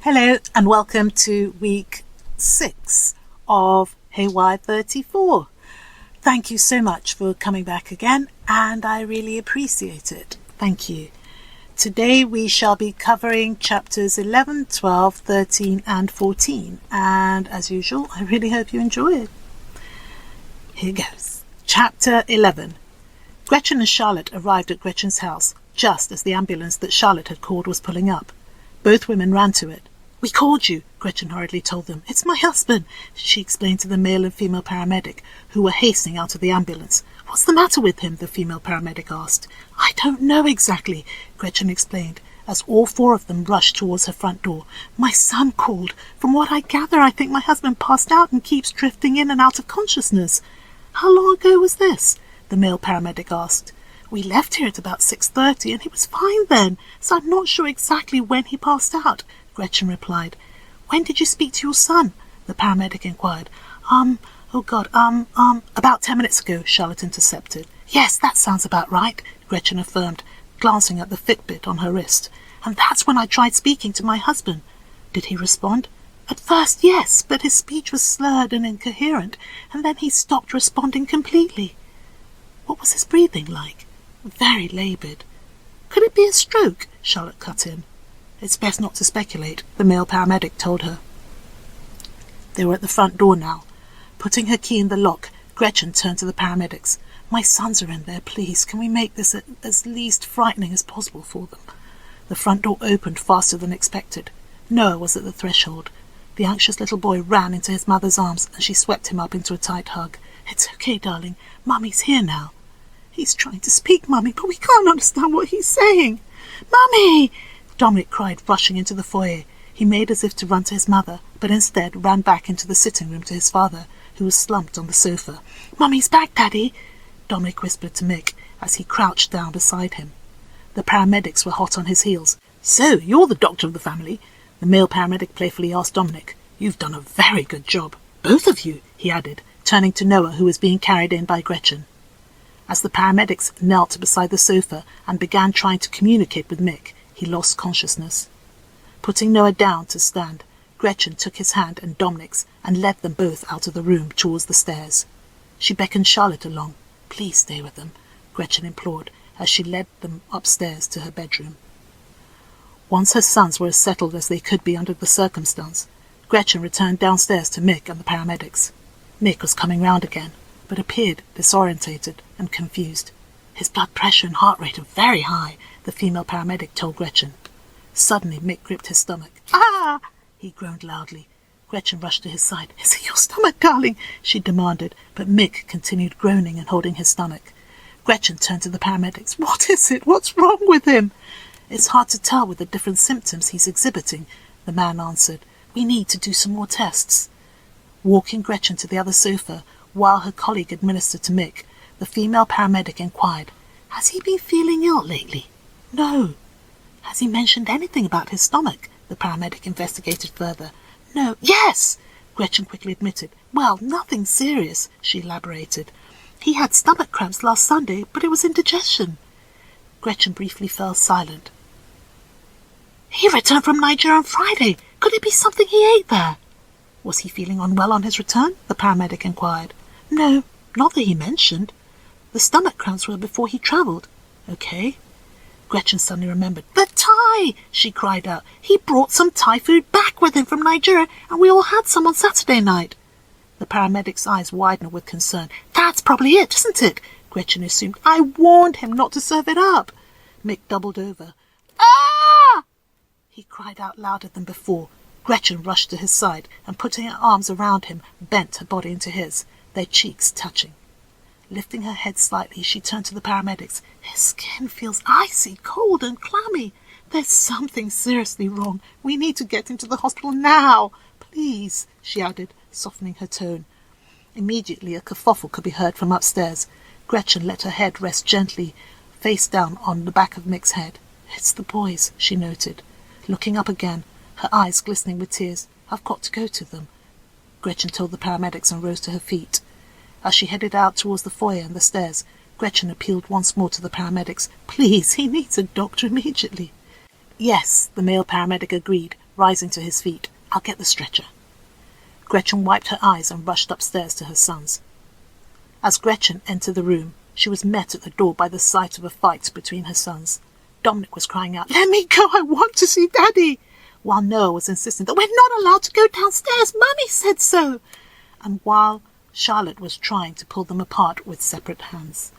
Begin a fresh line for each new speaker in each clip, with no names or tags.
Hello and welcome to week 6 of Haywire34. Thank you so much for coming back again, and I really appreciate it. Thank you. Today we shall be covering chapters 11, 12, 13 and 14, and as usual I really hope you enjoy it. Here goes. Chapter 11. Gretchen and Charlotte arrived at Gretchen's house just as the ambulance that Charlotte had called was pulling up. Both women ran to it. "We called you," Gretchen hurriedly told them. "It's my husband," she explained to the male and female paramedic, who were hastening out of the ambulance. "What's the matter with him?" the female paramedic asked. "I don't know exactly," Gretchen explained, as all four of them rushed towards her front door. "My son called. From what I gather, I think my husband passed out and keeps drifting in and out of consciousness." "How long ago was this?" the male paramedic asked. "We left here at about 6:30 and he was fine then, so I'm not sure exactly when he passed out," Gretchen replied. "When did you speak to your son?" the paramedic inquired. About 10 minutes ago," Charlotte intercepted. "Yes, that sounds about right," Gretchen affirmed, glancing at the Fitbit on her wrist. "And that's when I tried speaking to my husband." "Did he respond?" "At first, yes, but his speech was slurred and incoherent, and then he stopped responding completely." "What was his breathing like?" "Very laboured." "Could it be a stroke?" Charlotte cut in. "It's best not to speculate," the male paramedic told her. They were at the front door now. Putting her key in the lock, Gretchen turned to the paramedics. "My sons are in there, please. Can we make this as least frightening as possible for them?" The front door opened faster than expected. Noah was at the threshold. The anxious little boy ran into his mother's arms, and she swept him up into a tight hug. "It's okay, darling. Mummy's here now." "He's trying to speak, Mummy, but we can't understand what he's saying." "Mummy!" Dominic cried, rushing into the foyer. He made as if to run to his mother, but instead ran back into the sitting room to his father, who was slumped on the sofa. "Mummy's back, Daddy," Dominic whispered to Mick as he crouched down beside him. The paramedics were hot on his heels. "So, you're the doctor of the family?" the male paramedic playfully asked Dominic. "You've done a very good job. Both of you," he added, turning to Noah, who was being carried in by Gretchen. As the paramedics knelt beside the sofa and began trying to communicate with Mick, he lost consciousness. Putting Noah down to stand, Gretchen took his hand and Dominic's and led them both out of the room towards the stairs. She beckoned Charlotte along. "Please stay with them," Gretchen implored, as she led them upstairs to her bedroom. Once her sons were as settled as they could be under the circumstance, Gretchen returned downstairs to Mick and the paramedics. Mick was coming round again, but appeared disorientated and confused. "His blood pressure and heart rate are very high," the female paramedic told Gretchen. Suddenly Mick gripped his stomach. "Ah!" he groaned loudly. Gretchen rushed to his side. "Is it your stomach, darling?" she demanded, but Mick continued groaning and holding his stomach. Gretchen turned to the paramedics. "What is it? What's wrong with him?" "It's hard to tell with the different symptoms he's exhibiting," the man answered. "We need to do some more tests." Walking Gretchen to the other sofa, while her colleague administered to Mick, the female paramedic inquired, "Has he been feeling ill lately?" "No." "Has he mentioned anything about his stomach?" the paramedic investigated further. "No." "Yes," Gretchen quickly admitted. "Well, nothing serious," she elaborated. "He had stomach cramps last Sunday, but it was indigestion." Gretchen briefly fell silent. "He returned from Nigeria on Friday. Could it be something he ate there?" "Was he feeling unwell on his return?" the paramedic inquired. "No, not that he mentioned. The stomach cramps were before he travelled." "Okay." Gretchen suddenly remembered. "The Thai!" she cried out. "He brought some Thai food back with him from Nigeria, and we all had some on Saturday night." The paramedic's eyes widened with concern. "That's probably it, isn't it?" Gretchen assumed. "I warned him not to serve it up." Mick doubled over. "Ah!" he cried out louder than before. Gretchen rushed to his side and, putting her arms around him, bent her body into his, their cheeks touching. Lifting her head slightly, she turned to the paramedics. "His skin feels icy, cold and clammy. There's something seriously wrong. We need to get him to the hospital now. Please," she added, softening her tone. Immediately a kerfuffle could be heard from upstairs. Gretchen let her head rest gently, face down, on the back of Mick's head. "It's the boys," she noted. Looking up again, her eyes glistening with tears. "I've got to go to them," Gretchen told the paramedics and rose to her feet. As she headed out towards the foyer and the stairs, Gretchen appealed once more to the paramedics. "Please, he needs a doctor immediately." "Yes," the male paramedic agreed, rising to his feet. "I'll get the stretcher." Gretchen wiped her eyes and rushed upstairs to her sons. As Gretchen entered the room, she was met at the door by the sight of a fight between her sons. Dominic was crying out, "Let me go, I want to see Daddy," while Noah was insisting that we're not allowed to go downstairs, Mummy said so, and while Charlotte was trying to pull them apart with separate hands.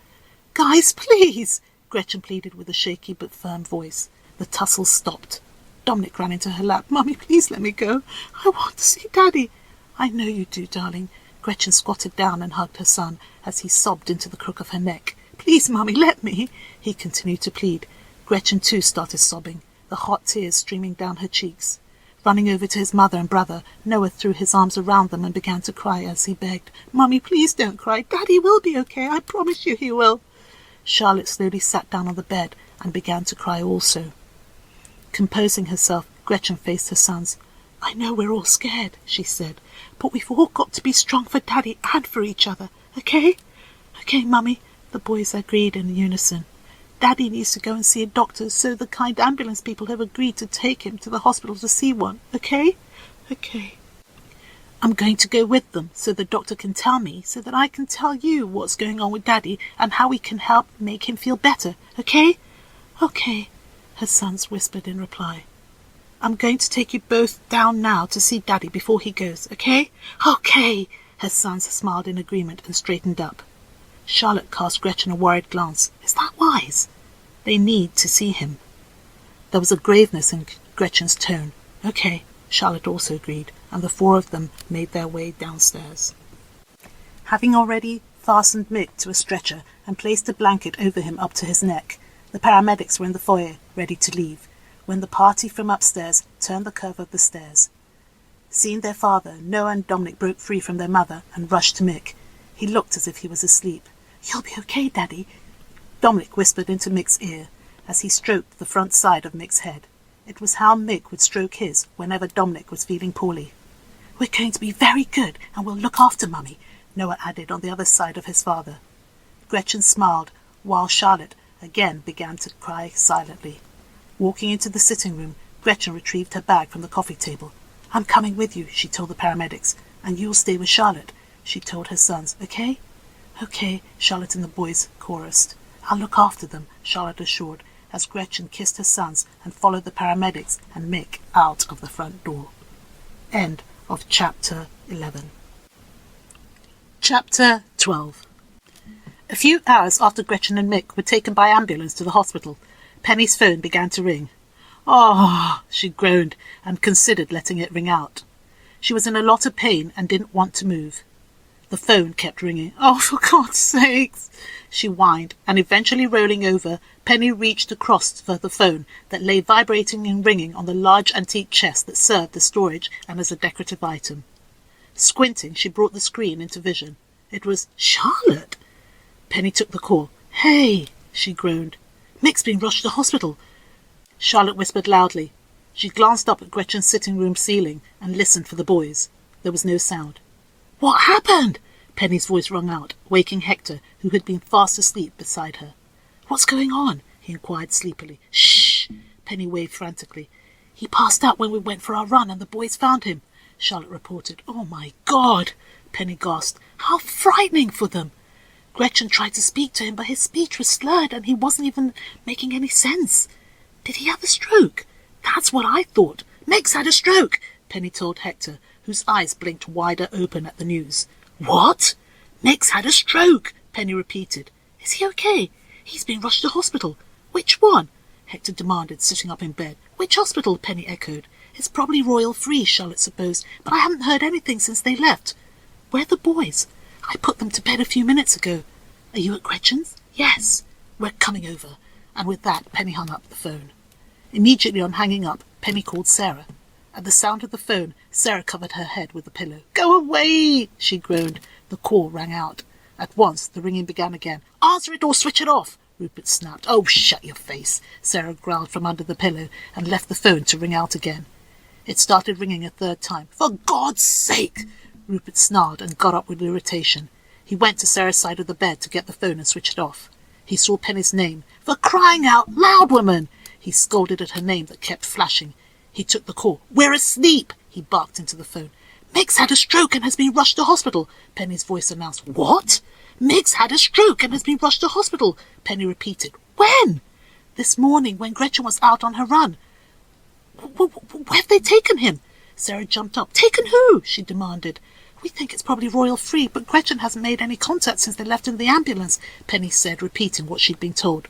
"Guys, please," Gretchen pleaded with a shaky but firm voice. The tussle stopped. Dominic ran into her lap. "Mummy, please let me go. I want to see Daddy." "I know you do, darling." Gretchen squatted down and hugged her son as he sobbed into the crook of her neck. "Please, Mummy, let me," he continued to plead. Gretchen too started sobbing, the hot tears streaming down her cheeks. Running over to his mother and brother, Noah threw his arms around them and began to cry as he begged, "Mummy, please don't cry. Daddy will be okay. I promise you he will." Charlotte slowly sat down on the bed and began to cry also. Composing herself, Gretchen faced her sons. "I know we're all scared," she said, "but we've all got to be strong for Daddy and for each other, okay?" "Okay, Mummy," the boys agreed in unison. "Daddy needs to go and see a doctor, so the kind ambulance people have agreed to take him to the hospital to see one, okay?" "Okay." "I'm going to go with them so the doctor can tell me, so that I can tell you what's going on with Daddy and how we can help make him feel better, okay?" "Okay," her sons whispered in reply. "I'm going to take you both down now to see Daddy before he goes, okay?" "Okay," her sons smiled in agreement and straightened up. Charlotte cast Gretchen a worried glance. "Is that wise? They need to see him." There was a graveness in Gretchen's tone. "Okay," Charlotte also agreed, and the four of them made their way downstairs. Having already fastened Mick to a stretcher and placed a blanket over him up to his neck, the paramedics were in the foyer, ready to leave, when the party from upstairs turned the curve of the stairs. Seeing their father, Noah and Dominic broke free from their mother and rushed to Mick. He looked as if he was asleep. "You'll be okay, Daddy," Dominic whispered into Mick's ear as he stroked the front side of Mick's head. It was how Mick would stroke his whenever Dominic was feeling poorly. "We're going to be very good, and we'll look after Mummy," Noah added on the other side of his father. Gretchen smiled, while Charlotte again began to cry silently. Walking into the sitting room, Gretchen retrieved her bag from the coffee table. "I'm coming with you," she told the paramedics, "and you'll stay with Charlotte," she told her sons, "okay?" "Okay," Charlotte and the boys chorused. "I'll look after them," Charlotte assured, as Gretchen kissed her sons and followed the paramedics and Mick out of the front door. End of Chapter 11. Chapter 12. A few hours after Gretchen and Mick were taken by ambulance to the hospital, Penny's phone began to ring. "Oh," she groaned and considered letting it ring out. She was in a lot of pain and didn't want to move. The phone kept ringing. "Oh, for God's sakes," she whined, and eventually rolling over, Penny reached across for the phone that lay vibrating and ringing on the large antique chest that served as storage and as a decorative item. Squinting, she brought the screen into vision. It was Charlotte. Penny took the call. "Hey," she groaned. "Mick's been rushed to hospital." Charlotte whispered loudly. She glanced up at Gretchen's sitting room ceiling and listened for the boys. There was no sound. "What happened?" Penny's voice rang out, waking Hector, who had been fast asleep beside her. "What's going on?" he inquired sleepily. "Shh!" Penny waved frantically. "He passed out when we went for our run and the boys found him," Charlotte reported. "Oh, my God!" Penny gasped. "How frightening for them!" Gretchen tried to speak to him, but his speech was slurred and he wasn't even making any sense. "Did he have a stroke?" "That's what I thought. Mick's had a stroke," Penny told Hector, whose eyes blinked wider open at the news. "What?" "Mick's had a stroke," Penny repeated. "Is he okay?" "He's been rushed to hospital." "Which one?" Hector demanded, sitting up in bed. "Which hospital?" Penny echoed. "It's probably Royal Free," Charlotte supposed, "but I haven't heard anything since they left." "Where are the boys?" "I put them to bed a few minutes ago." "Are you at Gretchen's?" "Yes." "We're coming over." And with that, Penny hung up the phone. Immediately on hanging up, Penny called Sarah. At the sound of the phone, Sarah covered her head with a pillow. "Go away!" she groaned. The call rang out. At once, the ringing began again. "Answer it or switch it off!" Rupert snapped. "Oh, shut your face!" Sarah growled from under the pillow and left the phone to ring out again. It started ringing a third time. "For God's sake!" Rupert snarled and got up with irritation. He went to Sarah's side of the bed to get the phone and switch it off. He saw Penny's name. "For crying out loud, woman!" He scolded at her name that kept flashing. He took the call. "We're asleep," he barked into the phone. "Mick's had a stroke and has been rushed to hospital," Penny's voice announced. "What?" "Mick's had a stroke and has been rushed to hospital," Penny repeated. "When?" "This morning, when Gretchen was out on her run." Where have they taken him?" Sarah jumped up. "Taken who?" she demanded. "We think it's probably Royal Free, but Gretchen hasn't made any contact since they left in the ambulance," Penny said, repeating what she'd been told.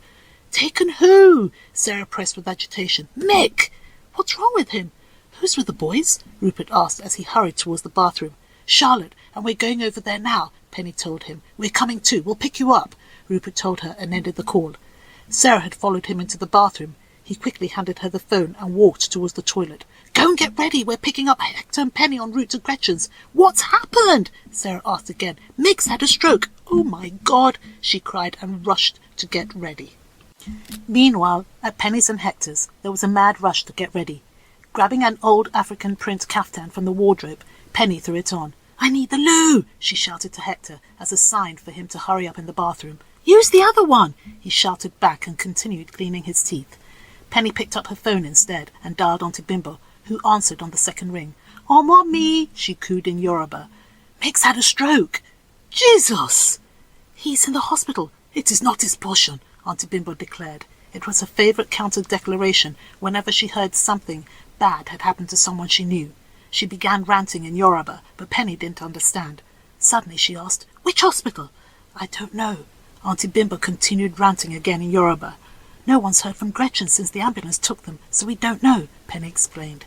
"Taken who?" Sarah pressed with agitation. "Mick!" "What's wrong with him?" "Who's with the boys?" Rupert asked as he hurried towards the bathroom. "Charlotte, and we're going over there now," Penny told him. "We're coming too. We'll pick you up," Rupert told her and ended the call. Sarah had followed him into the bathroom. He quickly handed her the phone and walked towards the toilet. "Go and get ready. We're picking up Hector and Penny en route to Gretchen's." "What's happened?" Sarah asked again. "Mick's had a stroke." "Oh, my God," she cried and rushed to get ready. Meanwhile, at Penny's and Hector's, there was a mad rush to get ready. Grabbing an old African print caftan from the wardrobe, Penny threw it on. "I need the loo," she shouted to Hector as a sign for him to hurry up in the bathroom. "Use the other one," he shouted back and continued cleaning his teeth. Penny picked up her phone instead and dialed Auntie Bimbo, who answered on the second ring. "Oh, Mommy," she cooed in Yoruba. "Mick's had a stroke." "Jesus!" "He's in the hospital. It is not his portion," Auntie Bimbo declared. It was her favourite counter-declaration whenever she heard something bad had happened to someone she knew. She began ranting in Yoruba, but Penny didn't understand. Suddenly she asked, "Which hospital?" "I don't know." Auntie Bimbo continued ranting again in Yoruba. "No one's heard from Gretchen since the ambulance took them, so we don't know," Penny explained.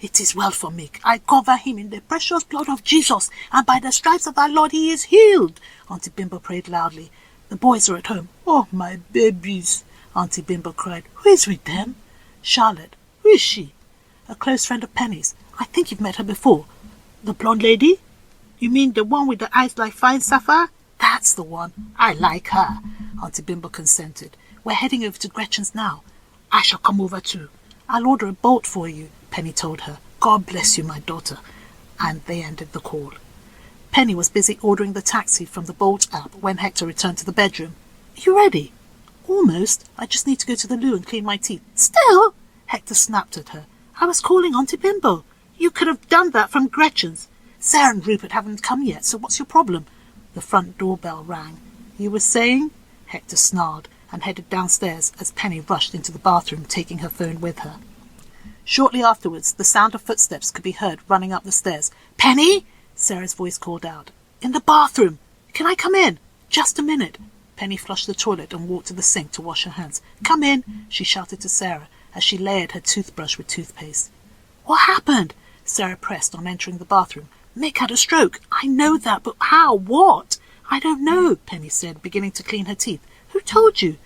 "It is well for Mick. I cover him in the precious blood of Jesus, and by the stripes of our Lord he is healed," Auntie Bimbo prayed loudly. "The boys are at home." "Oh, my babies," Auntie Bimbo cried. "Who is with them?" "Charlotte." "Who is she?" "A close friend of Penny's. I think you've met her before." "The blonde lady? You mean the one with the eyes like fine sapphire?" "That's the one. I like her," Auntie Bimbo consented. "We're heading over to Gretchen's now." "I shall come over too." "I'll order a bolt for you," Penny told her. "God bless you, my daughter." And they ended the call. Penny was busy ordering the taxi from the Bolt app when Hector returned to the bedroom. "Are you ready?" "Almost. I just need to go to the loo and clean my teeth." "Still?" Hector snapped at her. "I was calling Auntie Bimbo." "You could have done that from Gretchen's." "Sarah and Rupert haven't come yet, so what's your problem?" The front doorbell rang. "You were saying?" Hector snarled and headed downstairs as Penny rushed into the bathroom, taking her phone with her. Shortly afterwards, the sound of footsteps could be heard running up the stairs. "Penny!" Sarah's voice called out. "In the bathroom. Can I come in?" "Just a minute." Penny flushed the toilet and walked to the sink to wash her hands. "Come in," she shouted to Sarah as she layered her toothbrush with toothpaste. "What happened?" Sarah pressed on entering the bathroom. "Mick had a stroke." "I know that, but how? What?" "I don't know," Penny said, beginning to clean her teeth. "Who told you?"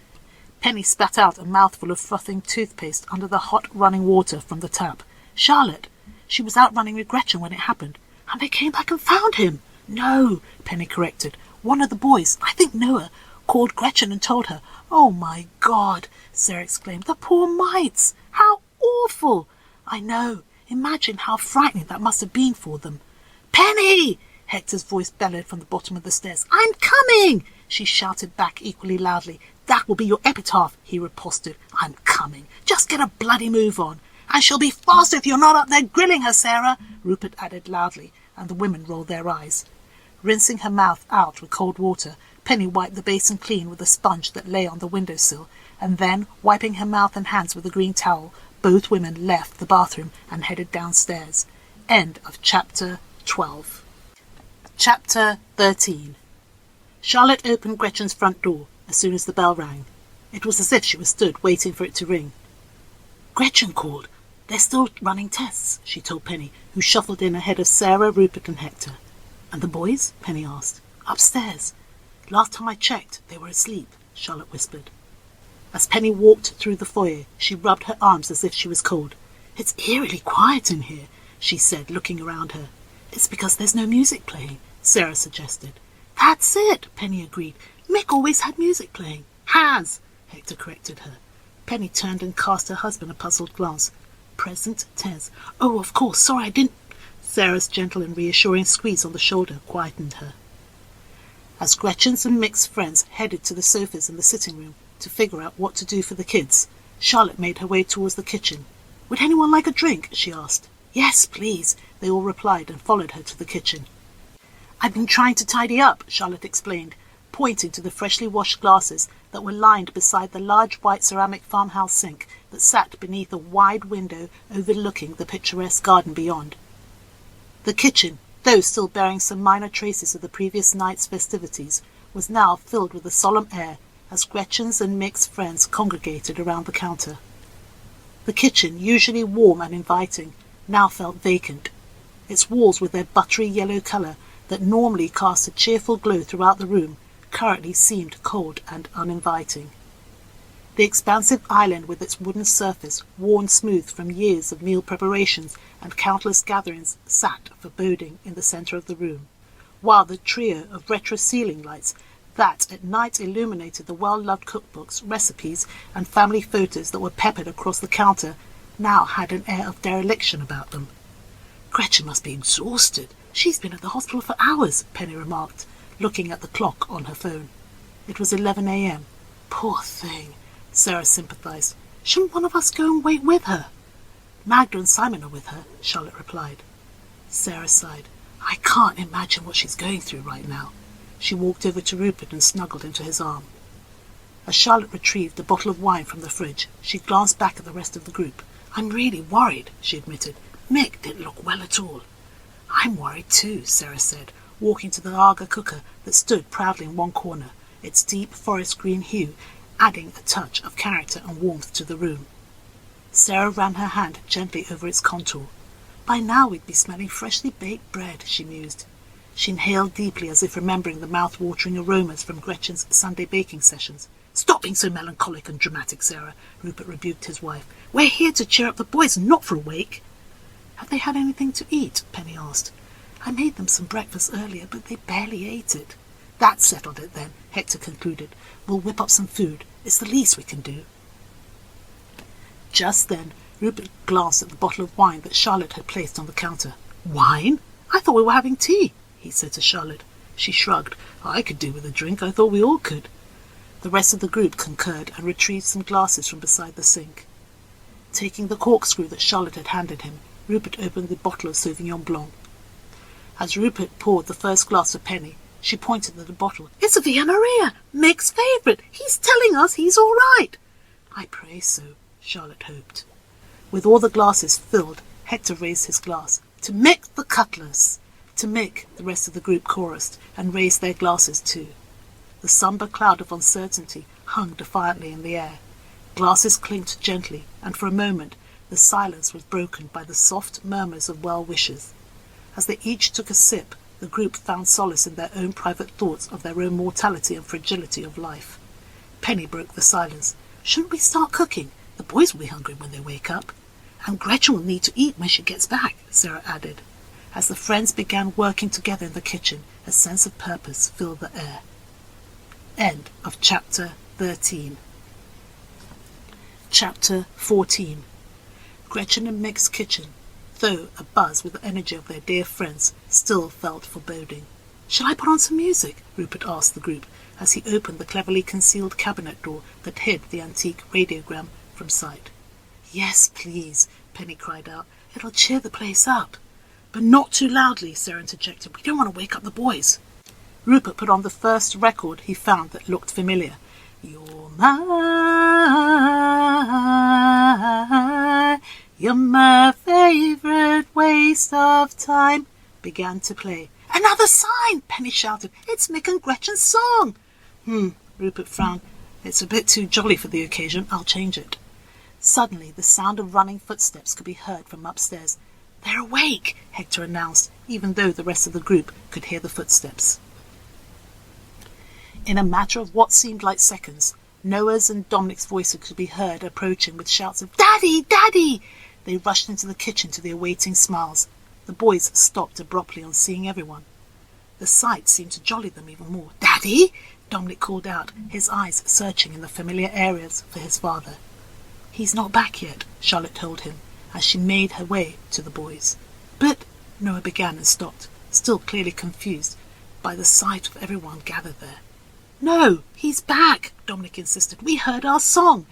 Penny spat out a mouthful of frothing toothpaste under the hot running water from the tap. "Charlotte. She was out running with Gretchen when it happened." "And they came back and found him." "No," Penny corrected. "One of the boys, I think Noah, called Gretchen and told her." "Oh, my God," Sarah exclaimed. "The poor mites! How awful!" "I know. Imagine how frightening that must have been for them." "Penny!" Hector's voice bellowed from the bottom of the stairs. "I'm coming!" She shouted back equally loudly. "That will be your epitaph," he riposted. "I'm coming. Just get a bloody move on." "And she'll be fast if you're not up there grilling her, Sarah," Rupert added loudly, and the women rolled their eyes. Rinsing her mouth out with cold water, Penny wiped the basin clean with a sponge that lay on the windowsill, and then, wiping her mouth and hands with a green towel, both women left the bathroom and headed downstairs. End of Chapter 12. Chapter 13. Charlotte opened Gretchen's front door as soon as the bell rang. It was as if she was stood waiting for it to ring. "Gretchen called. They're still running tests," she told Penny, who shuffled in ahead of Sarah, Rupert and Hector. "And the boys?" Penny asked. "Upstairs. Last time I checked, they were asleep," Charlotte whispered. As Penny walked through the foyer, she rubbed her arms as if she was cold. "It's eerily quiet in here," she said, looking around her. "It's because there's no music playing," Sarah suggested. "That's it," Penny agreed. "Mick always had music playing." "Has," Hector corrected her. Penny turned and cast her husband a puzzled glance. "Present tense. Oh, of course. Sorry, I didn't—" Sarah's gentle and reassuring squeeze on the shoulder quietened her. As Gretchen's and Mick's friends headed to the sofas in the sitting room to figure out what to do for the kids, Charlotte made her way towards the kitchen. Would anyone like a drink? She asked. Yes, please, they all replied and followed her to the kitchen. I've been trying to tidy up, Charlotte explained, pointing to the freshly washed glasses that were lined beside the large white ceramic farmhouse sink that sat beneath a wide window overlooking the picturesque garden beyond. The kitchen, though still bearing some minor traces of the previous night's festivities, was now filled with a solemn air as Gretchen's and Mick's friends congregated around the counter. The kitchen, usually warm and inviting, now felt vacant. Its walls, with their buttery yellow colour that normally cast a cheerful glow throughout the room, currently seemed cold and uninviting. The expansive island with its wooden surface, worn smooth from years of meal preparations and countless gatherings, sat foreboding in the centre of the room, while the trio of retro ceiling lights that at night illuminated the well-loved cookbooks, recipes, and family photos that were peppered across the counter now had an air of dereliction about them. Gretchen must be exhausted. She's been at the hospital for hours, Penny remarked, looking at the clock on her phone. It was 11 a.m. Poor thing, Sarah sympathized. Shouldn't one of us go and wait with her? Magda and Simon are with her, Charlotte replied. Sarah sighed. I can't imagine what she's going through right now. She walked over to Rupert and snuggled into his arm. As Charlotte retrieved a bottle of wine from the fridge, she glanced back at the rest of the group. I'm really worried, she admitted. Mick didn't look well at all. I'm worried too, Sarah said, walking to the Aga cooker that stood proudly in one corner, its deep forest green hue adding a touch of character and warmth to the room. Sarah ran her hand gently over its contour. By now we'd be smelling freshly baked bread, she mused. She inhaled deeply as if remembering the mouth-watering aromas from Gretchen's Sunday baking sessions. Stop being so melancholic and dramatic, Sarah, Rupert rebuked his wife. We're here to cheer up the boys, not for a wake. Have they had anything to eat? Penny asked. I made them some breakfast earlier, but they barely ate it. That settled it then, Hector concluded. We'll whip up some food. It's the least we can do. Just then, Rupert glanced at the bottle of wine that Charlotte had placed on the counter. Wine? I thought we were having tea, he said to Charlotte. She shrugged. I could do with a drink. I thought we all could. The rest of the group concurred and retrieved some glasses from beside the sink. Taking the corkscrew that Charlotte had handed him, Rupert opened the bottle of Sauvignon Blanc. As Rupert poured the first glass for Penny, she pointed at the bottle. It's a Via Maria, Mick's favourite. He's telling us he's all right. I pray so, Charlotte hoped. With all the glasses filled, Hector raised his glass. To Mick the Cutlass. To Mick, the rest of the group chorused, and raised their glasses too. The sombre cloud of uncertainty hung defiantly in the air. Glasses clinked gently, and for a moment the silence was broken by the soft murmurs of well-wishers. As they each took a sip, the group found solace in their own private thoughts of their own mortality and fragility of life. Penny broke the silence. Shouldn't we start cooking? The boys will be hungry when they wake up. And Gretchen will need to eat when she gets back, Sarah added. As the friends began working together in the kitchen, a sense of purpose filled the air. End of Chapter 13. Chapter 14. Gretchen and Mick's kitchen, though abuzz with the energy of their dear friends, still felt foreboding. Shall I put on some music? Rupert asked the group, as he opened the cleverly concealed cabinet door that hid the antique radiogram from sight. Yes, please, Penny cried out. It'll cheer the place up. But not too loudly, Sarah interjected. We don't want to wake up the boys. Rupert put on the first record he found that looked familiar. You're my favourite waste of time, began to play. Another sign, Penny shouted. It's Mick and Gretchen's song. Rupert frowned. It's a bit too jolly for the occasion. I'll change it. Suddenly, the sound of running footsteps could be heard from upstairs. They're awake, Hector announced, even though the rest of the group could hear the footsteps. In a matter of what seemed like seconds, Noah's and Dominic's voices could be heard approaching with shouts of, Daddy! Daddy! They rushed into the kitchen to the awaiting smiles. The boys stopped abruptly on seeing everyone. The sight seemed to jolly them even more. Daddy! Dominic called out, his eyes searching in the familiar areas for his father. He's not back yet, Charlotte told him, as she made her way to the boys. But, Noah began and stopped, still clearly confused by the sight of everyone gathered there. No, he's back, Dominic insisted. We heard our song.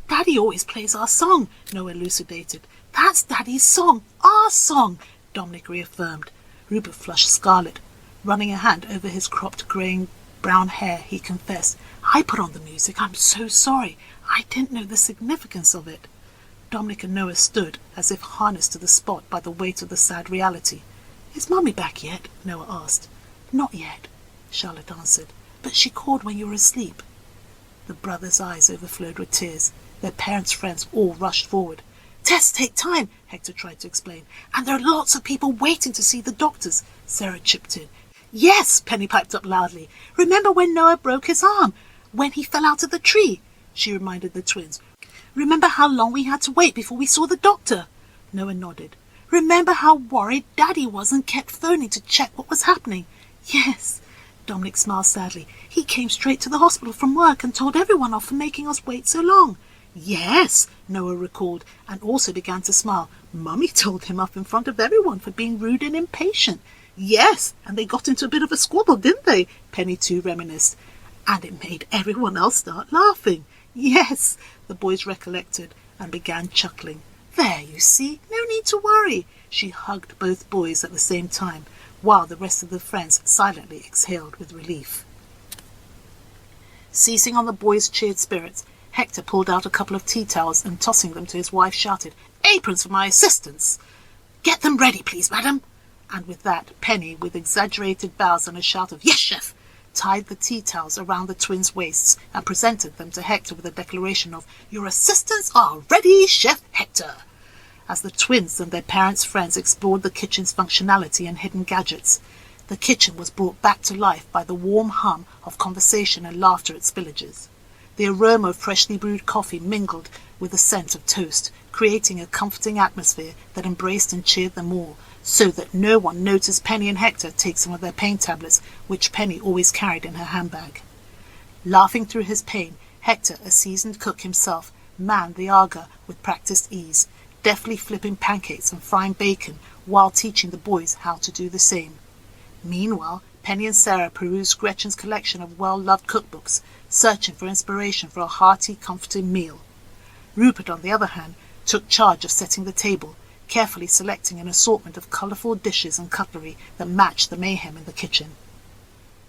Daddy always plays our song, Noah elucidated, That's Daddy's song, our song, Dominic reaffirmed. Rupert flushed scarlet. Running a hand over his cropped greying brown hair, he confessed, I put on the music. I'm so sorry. I didn't know the significance of it. Dominic and Noah stood, as if harnessed to the spot by the weight of the sad reality. Is Mummy back yet? Noah asked. Not yet, Charlotte answered, but she called when you were asleep. The brothers' eyes overflowed with tears. Their parents' friends all rushed forward. Tests take time, Hector tried to explain, and there are lots of people waiting to see the doctors, Sarah chipped in. Yes, Penny piped up loudly. Remember when Noah broke his arm? When he fell out of the tree? She reminded the twins. Remember how long we had to wait before we saw the doctor? Noah nodded. Remember how worried Daddy was and kept phoning to check what was happening? Yes. Dominic smiled sadly. He came straight to the hospital from work and told everyone off for making us wait so long. Yes, Noah recalled, and also began to smile. Mummy told him off in front of everyone for being rude and impatient. Yes, and they got into a bit of a squabble, didn't they? Penny too reminisced. And it made everyone else start laughing. Yes, the boys recollected and began chuckling. There, you see, no need to worry. She hugged both boys at the same time, while the rest of the friends silently exhaled with relief. Seizing on the boys' cheered spirits, Hector pulled out a couple of tea towels and tossing them to his wife shouted, Aprons for my assistants! Get them ready, please, madam! And with that, Penny, with exaggerated bows and a shout of, Yes, chef! Tied the tea towels around the twins' waists and presented them to Hector with a declaration of, Your assistants are ready, Chef Hector! As the twins and their parents' friends explored the kitchen's functionality and hidden gadgets, the kitchen was brought back to life by the warm hum of conversation and laughter at spillages. The aroma of freshly brewed coffee mingled with the scent of toast, creating a comforting atmosphere that embraced and cheered them all, so that no one noticed Penny and Hector take some of their pain tablets, which Penny always carried in her handbag. Laughing through his pain, Hector, a seasoned cook himself, manned the aga with practiced ease, deftly flipping pancakes and frying bacon while teaching the boys how to do the same. Meanwhile, Penny and Sarah perused Gretchen's collection of well-loved cookbooks, searching for inspiration for a hearty, comforting meal. Rupert, on the other hand, took charge of setting the table, carefully selecting an assortment of colourful dishes and cutlery that matched the mayhem in the kitchen.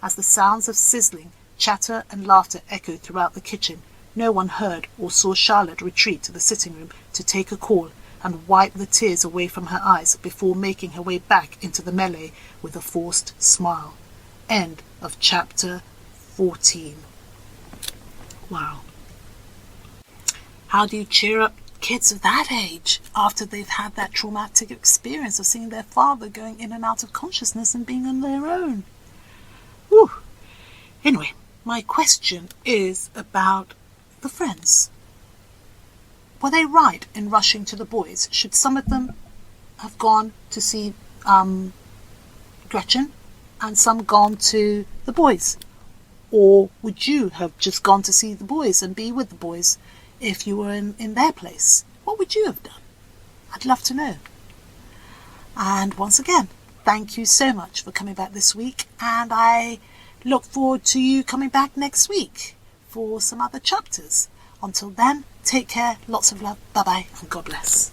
As the sounds of sizzling, chatter and laughter echoed throughout the kitchen, no one heard or saw Charlotte retreat to the sitting room to take a call and wipe the tears away from her eyes before making her way back into the melee with a forced smile. End of chapter 14. Wow. How do you cheer up kids of that age after they've had that traumatic experience of seeing their father going in and out of consciousness and being on their own? Whew. Anyway, my question is about the friends. Were they right in rushing to the boys? Should some of them have gone to see Gretchen and some gone to the boys? Or would you have just gone to see the boys and be with the boys if you were in their place? What would you have done? I'd love to know. And once again, thank you so much for coming back this week, and I look forward to you coming back next week for some other chapters. Until then, take care, lots of love, bye-bye, and God bless.